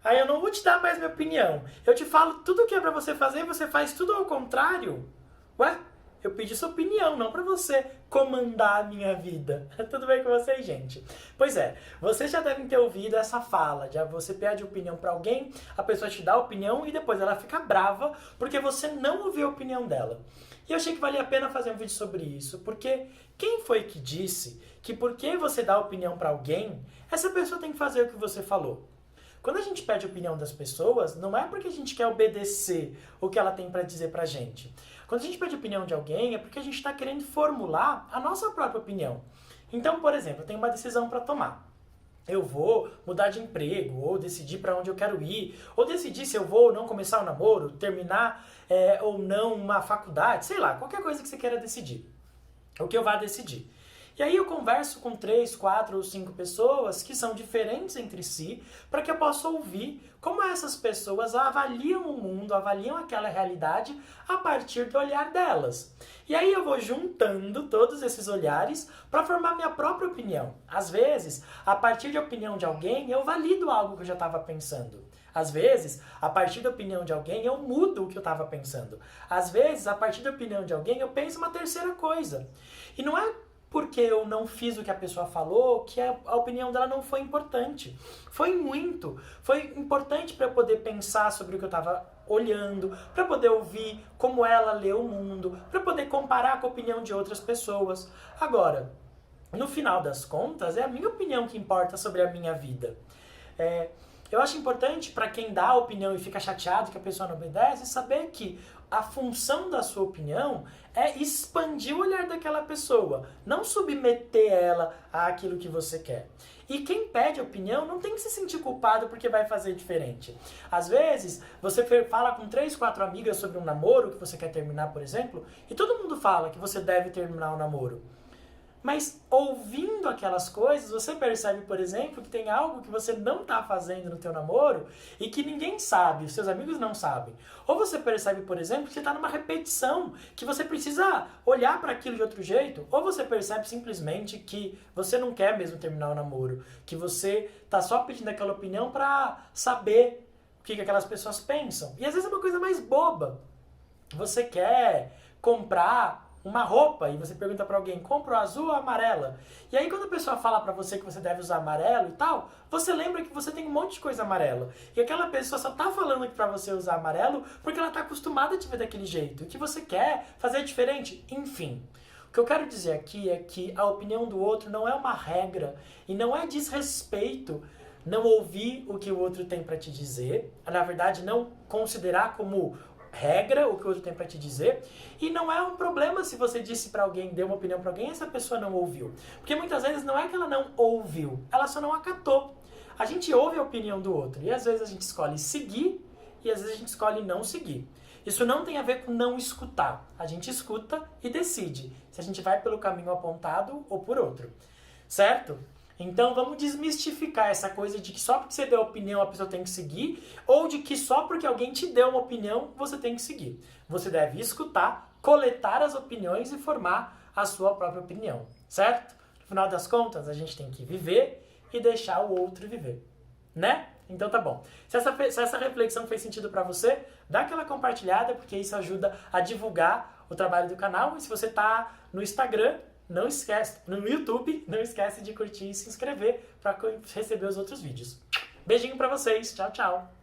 Aí eu não vou te dar mais minha opinião. Eu te falo tudo o que é pra você fazer e você faz tudo ao contrário. Ué? Eu pedi sua opinião, não pra você comandar a minha vida. Tudo bem com vocês, gente? Pois é, vocês já devem ter ouvido essa fala. Já você pede opinião pra alguém, a pessoa te dá a opinião e depois ela fica brava porque você não ouviu a opinião dela. E eu achei que valia a pena fazer um vídeo sobre isso, porque quem foi que disse que porque você dá opinião pra alguém, essa pessoa tem que fazer o que você falou? Quando a gente pede a opinião das pessoas, não é porque a gente quer obedecer o que ela tem para dizer pra gente. Quando a gente pede a opinião de alguém, é porque a gente está querendo formular a nossa própria opinião. Então, por exemplo, eu tenho uma decisão para tomar. Eu vou mudar de emprego, ou decidir para onde eu quero ir, ou decidir se eu vou ou não começar o namoro, terminar ou não uma faculdade, sei lá, qualquer coisa que você queira decidir. O que eu vá decidir. E aí eu converso com 3, 4 ou 5 pessoas que são diferentes entre si, para que eu possa ouvir como essas pessoas avaliam o mundo, avaliam aquela realidade a partir do olhar delas. E aí eu vou juntando todos esses olhares para formar minha própria opinião. Às vezes, a partir da opinião de alguém, eu valido algo que eu já estava pensando. Às vezes, a partir da opinião de alguém, eu mudo o que eu estava pensando. Às vezes, a partir da opinião de alguém, eu penso uma terceira coisa. E não é porque eu não fiz o que a pessoa falou, que a opinião dela não foi importante. Foi muito. Foi importante para eu poder pensar sobre o que eu estava olhando, para poder ouvir como ela lê o mundo, para poder comparar com a opinião de outras pessoas. Agora, no final das contas, é a minha opinião que importa sobre a minha vida. Eu acho importante para quem dá a opinião e fica chateado que a pessoa não obedece, saber que a função da sua opinião é expandir o olhar daquela pessoa, não submeter ela àquilo que você quer. E quem pede opinião não tem que se sentir culpado porque vai fazer diferente. Às vezes, você fala com 3, 4 amigas sobre um namoro que você quer terminar, por exemplo, e todo mundo fala que você deve terminar o namoro. Mas ouvindo aquelas coisas, você percebe, por exemplo, que tem algo que você não está fazendo no teu namoro e que ninguém sabe, os seus amigos não sabem. Ou você percebe, por exemplo, que você está numa repetição, que você precisa olhar para aquilo de outro jeito. Ou você percebe simplesmente que você não quer mesmo terminar o namoro, que você está só pedindo aquela opinião para saber o que aquelas pessoas pensam. E às vezes é uma coisa mais boba. Você quer comprar uma roupa e você pergunta pra alguém, compra o azul ou amarela? E aí quando a pessoa fala pra você que você deve usar amarelo e tal, você lembra que você tem um monte de coisa amarela. E aquela pessoa só tá falando que pra você usar amarelo porque ela tá acostumada a te ver daquele jeito. O que você quer fazer diferente? Enfim. O que eu quero dizer aqui é que a opinião do outro não é uma regra e não é desrespeito não ouvir o que o outro tem pra te dizer, na verdade não considerar como regra o que o outro tem pra te dizer, e não é um problema se você disse pra alguém, deu uma opinião pra alguém e essa pessoa não ouviu, porque muitas vezes não é que ela não ouviu, ela só não acatou. A gente ouve a opinião do outro e às vezes a gente escolhe seguir e às vezes a gente escolhe não seguir. Isso não tem a ver com não escutar, a gente escuta e decide se a gente vai pelo caminho apontado ou por outro, certo? Então vamos desmistificar essa coisa de que só porque você deu opinião a pessoa tem que seguir, ou de que só porque alguém te deu uma opinião você tem que seguir. Você deve escutar, coletar as opiniões e formar a sua própria opinião, certo? No final das contas, a gente tem que viver e deixar o outro viver, né? Então tá bom. Se essa reflexão fez sentido pra você, dá aquela compartilhada, porque isso ajuda a divulgar o trabalho do canal. E se você tá no Instagram, não esquece, no YouTube, não esquece de curtir e se inscrever para receber os outros vídeos. Beijinho pra vocês, tchau, tchau!